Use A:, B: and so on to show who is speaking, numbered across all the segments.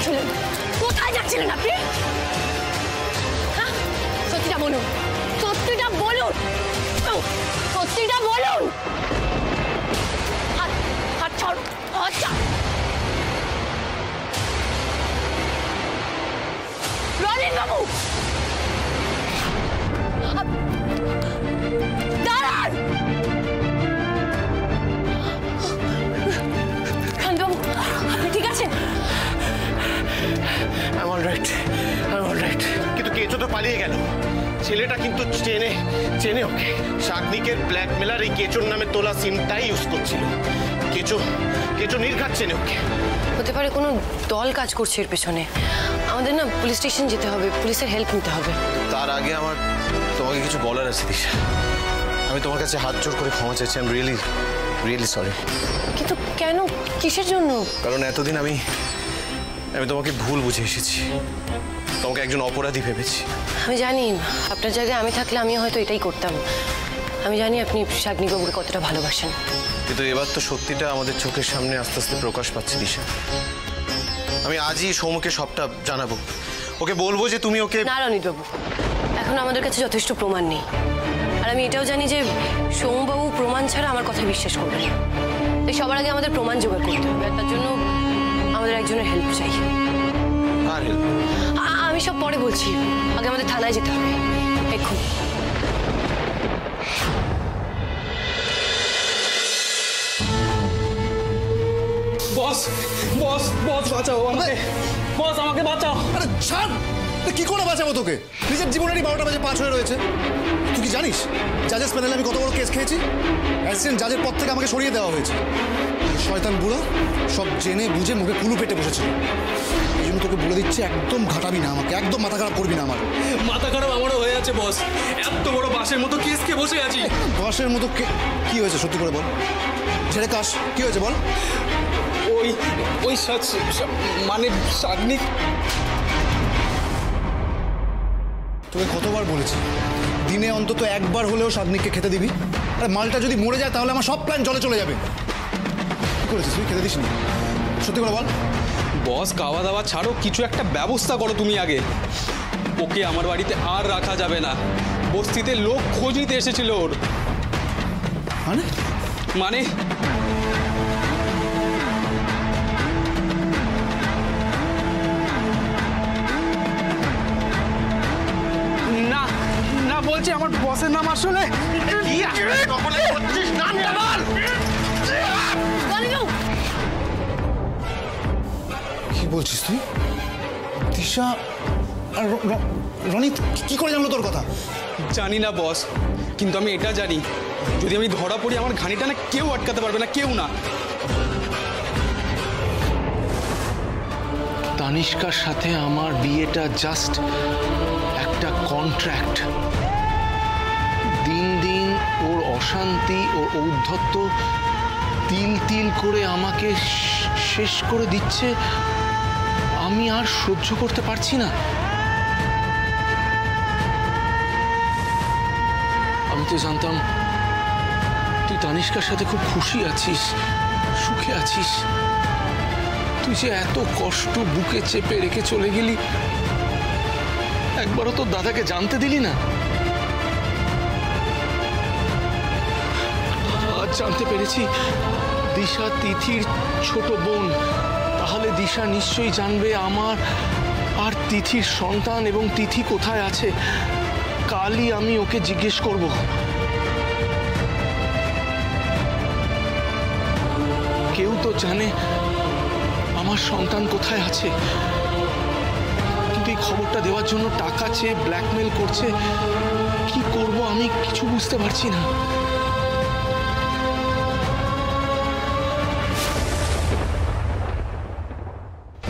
A: যাচ্ছিলেন? কোথায় যাচ্ছিলেন আপনি? হ্যাঁ, সত্যিটা বলুন, সত্যিটা বলুন, সত্যিটা বলুন। হাত ছাড়, হাত ছাড়। রনিন বাবু, দাঁড়ান। রনিন বাবু, আপনি ঠিক আছেন?
B: I'm all right. কিন্তু কেচো তো পালিয়ে গেল। ছেলেটা কিন্তু চেনে ওকে। শাগনিকের ব্ল্যাকমেলার এই কেচোর নামে তোলা সিমটাই ইউজ করছিল। কেচো নির্ঘাত চেনে ওকে।
A: হতে পারে কোনো দল কাজ করছে এর পেছনে। আমাদের না পুলিশ স্টেশন যেতে হবে, পুলিশের হেল্প নিতে হবে।
B: তার আগে আমার তোমাকে কিছু বলার আছে দিশা। আমি তোমার কাছে হাত জোর করে ক্ষমা চাইছি। I am really sorry.
A: কিন্তু কেন, কিসের জন্য?
B: কারণ এতদিন আমি তোমাকে ভুল বুঝে এসেছি, তোমাকে একজন অপরাধী ভেবেছি।
A: আমি জানি আপনার জায়গায় আমি থাকলে আমি হয়তো এটাই করতাম। আমি জানি আপনি শাগনিক বাবুকে কতটা ভালোবাসেন।
B: কিন্তু এবার তো সত্যিটা আমাদের চোখের সামনে আস্তে আস্তে প্রকাশ পাচ্ছে দিশা। আমি আজই সৌমকে সবটা জানাবো। ওকে বলবো যে তুমি ওকে।
A: না রনিত বাবু, এখন আমাদের কাছে যথেষ্ট প্রমাণ নেই। আর আমি এটাও জানি যে সৌমবাবু প্রমাণ ছাড়া আমার কথা বিশ্বাস করবেন না। তাই সবার আগে আমাদের প্রমাণ জোগাড় করতে হবে, আর তার জন্য আমাদের একজনের হেল্প চাই।
B: কার হেল্প?
A: আমি সব পরে বলছি, আগে আমাদের থানায় যেতে হবে এখন।
C: বস বস বস বাঁচাও আমাকে, বস আমাকে বাঁচাও।
D: আরে ছাড়, কি করে বাঁচাবো তোকে? নিজের জীবনেরই 12টা বাজে 5 হয়ে রয়েছে। তুই কি জানিস জাজেস প্যানেলে আমি কত বড় কেস খেয়েছি? অ্যাসিস্ট্যান্ট জাজের পদ থেকে আমাকে সরিয়ে দেওয়া হয়েছে। শয়তান বুড়ো সব জেনে বুঝে মুখে কুলু পেটে বসেছিল। এই জন্য তোকে বলে দিচ্ছি, একদম ঘাটাবি না আমাকে, একদম মাথা খারাপ করবি না আমার।
C: মাথা খারাপ আমারও হয়ে আছে বস। এত বড় বাসের মতো কেস কে বসে আছি।
D: বাসের মতো কি হয়েছে সত্যি করে বল। ছেড়ে কাশ, কি হয়েছে বল।
C: ওই মানে শাগনিক।
D: তোকে কতবার বলেছি দিনে অন্তত একবার হলেও শাগনিককে খেতে দিবি। আরে মালটা যদি মরে যায় তাহলে আমার সব প্ল্যান জলে চলে যাবে। কি করেছিস তুই? খেতে দিস নি? সত্যি করে বল।
C: বস খাওয়া দাওয়া ছাড়ো, কিছু একটা ব্যবস্থা করো তুমি আগে। ওকে আমার বাড়িতে আর রাখা যাবে না। বস্তিতে লোক খোঁজ নিতে এসেছিল ওর। মানে না না বলছি আমার বসের নাম আসলে
D: কি বলছিস তুই? দিশা আর রনিত কি করে জানলো তোর কথা?
C: জানি না বস, কিন্তু আমি এটা জানি, যদি আমি ধরা পড়ি আমার ঘানিটা না কেউ আটকাতে পারবে না, কেউ না।
E: তানিষ্কার সাথে আমার বিয়েটা জাস্ট একটা কন্ট্রাক্ট। দিন দিন ওর অশান্তি, ওর ঔদ্ধত্য তিল তিল করে আমাকে শেষ করে দিচ্ছে। আমি আর সহ্য করতে পারছি না। আমি তো জানতাম তুই তানিষ্কার সাথে খুব খুশি আছিস, সুখে আছিস। তুই যে এত কষ্ট বুকে চেপে রেখে চলে গেলি, একবারও তোর দাদাকে জানতে দিলি না। আজ জানতে পেরেছি দিশা তিথির ছোট বোন। তাহলে দিশা নিশ্চয়ই জানবে আমার আর তিথির সন্তান এবং তিথি কোথায় আছে। কালই আমি ওকে জিজ্ঞেস করব। কেউ তো জানে আমার সন্তান কোথায় আছে, কিন্তু এই খবরটা দেওয়ার জন্য টাকা চেয়ে ব্ল্যাকমেল করছে। কি করব আমি কিছু বুঝতে পারছি না।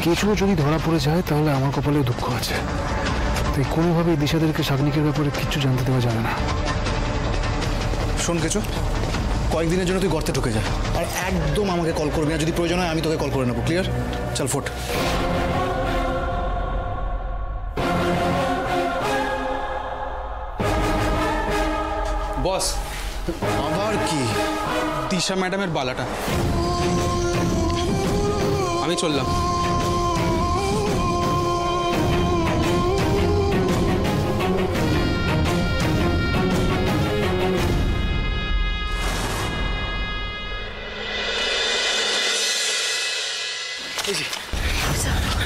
D: কিছু যদি ধরা পড়ে যায় তাহলে আমার কপালে দুঃখ আছে। তাই কোনোভাবেই দিশাদেরকে শাগনিকের ব্যাপারে কিচ্ছু জানতে দেওয়া যাবে না। শোন কেচো, কয়েকদিনের জন্য তুই গর্তে ঢুকে যা, আর একদম আমাকে কল করবি না। যদি প্রয়োজন হয় আমি তোকে কল করে নেবো। ক্লিয়ার? চল ফোট।
C: বস
D: আবার কি?
C: দিশা ম্যাডামের বালাটা। আমি চললাম।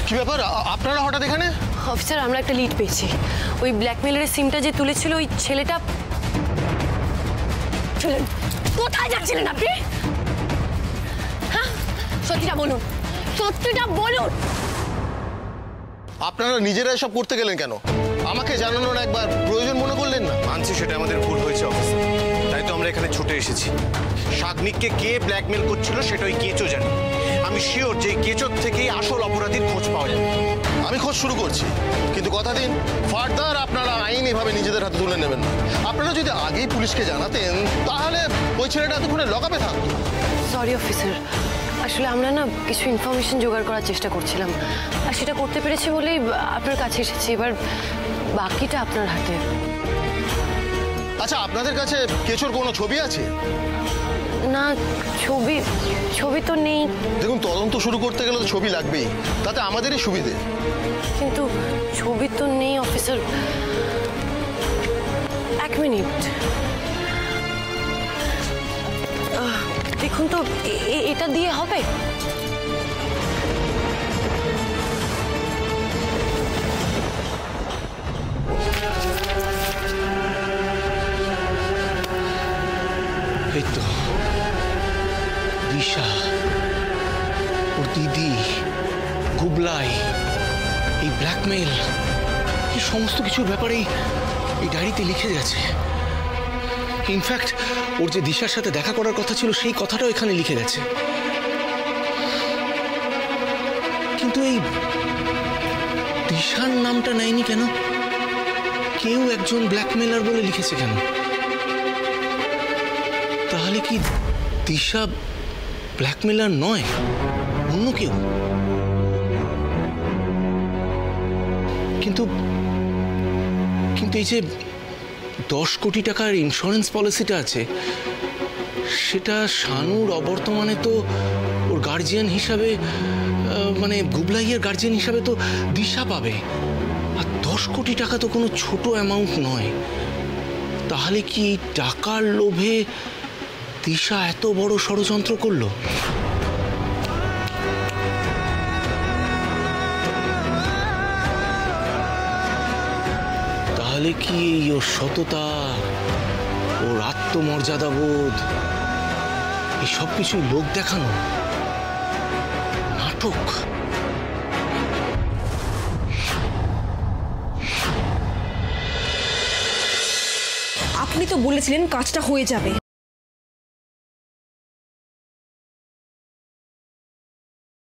B: কি ব্যাপার, আপনারা হঠাৎ এখানে?
A: অফিসার, আমরা একটা লিড পেয়েছি। ওই ব্ল্যাকমেলারের সিমটা যে তুলেছিল ওই ছেলেটা। চলুন, কোথায় যাচ্ছিলেন আপনি? হ্যাঁ, সত্যিটা বলুন, সত্যিটা বলুন।
B: আপনারা নিজেরাই সব করতে গেলেন কেন? আমাকে জানানোর একবার প্রয়োজন মনে করলেন না? মানছি সেটা আমাদের ভুল হয়েছে অফিসার, তাই তো আমরা এখানে ছুটে এসেছি। শাগনিককে কে ব্ল্যাকমেল করছিল সেটা ওই কেচো জানে। আমি শিওর যে কেচোর থেকেই আসল অপরাধীর খোঁজ পাওয়া যাবে।
F: আমি খোঁজ শুরু করছি, কিন্তু কথা দিন ফার্দার আপনারা আইন এভাবে নিজেদের হাতে তুলে নেবেন না। আপনারা যদি আগেই পুলিশকে জানাতেন তাহলে ওই ছেলেটা এতক্ষণে লকআপে থাকতো।
A: সরি অফিসার, আসলে আমরা না কিছু ইনফরমেশন জোগাড় করার চেষ্টা করছিলাম, আর সেটা করতে পেরেছি বলেই আপনার কাছে এসেছি। এবার বাকিটা আপনার হাতে।
F: আচ্ছা, আপনাদের কাছে কেচোর কোনো ছবি আছে?
A: না, ছবি তো নেই।
F: দেখুন, তদন্ত শুরু করতে গেলে তো ছবি লাগবেই, তাতে আমাদেরই সুবিধে।
A: কিন্তু ছবি তো নেই অফিসার। এক মিনিট, দেখুন তো, এটা দিয়ে হবে?
E: এই তো দিশা, ওর দিদি, গুবলাই, এই ব্ল্যাকমেল, এই সমস্ত কিছুর ব্যাপারেই এই ডায়েরিতে লিখে গেছে। ইনফ্যাক্ট ওর যে দিশার সাথে দেখা করার কথা ছিল সেই কথাটাও এখানে লিখে গেছে। কিন্তু এই দিশার নামটা নেয়নি কেন? কেউ একজন ব্ল্যাকমেলার বলে লিখেছে কেন? তাহলে কি দিশা ব্ল্যাকমেলার নয়, অন্য কেউ? কিন্তু এই যে 10 কোটি টাকার ইন্স্যুরেন্স পলিসিটা আছে, সেটা শানুর অবর্তমানে তো ওর গার্জিয়ান হিসাবে, মানে গুবলাইয়ের গার্জিয়ান হিসাবে তো দিশা পাবে। আর 10 কোটি টাকা তো কোনো ছোট অ্যামাউন্ট নয়। তাহলে কি টাকার লোভে দিশা এত বড় ষড়যন্ত্র করলো? তাহলে কি ওর সততা, ওর আত্মমর্যাদাবোধ, এই সব কিছু লোক দেখানো, নাটক?
G: আপনি তো বলেছিলেন কাজটা হয়ে যাবে।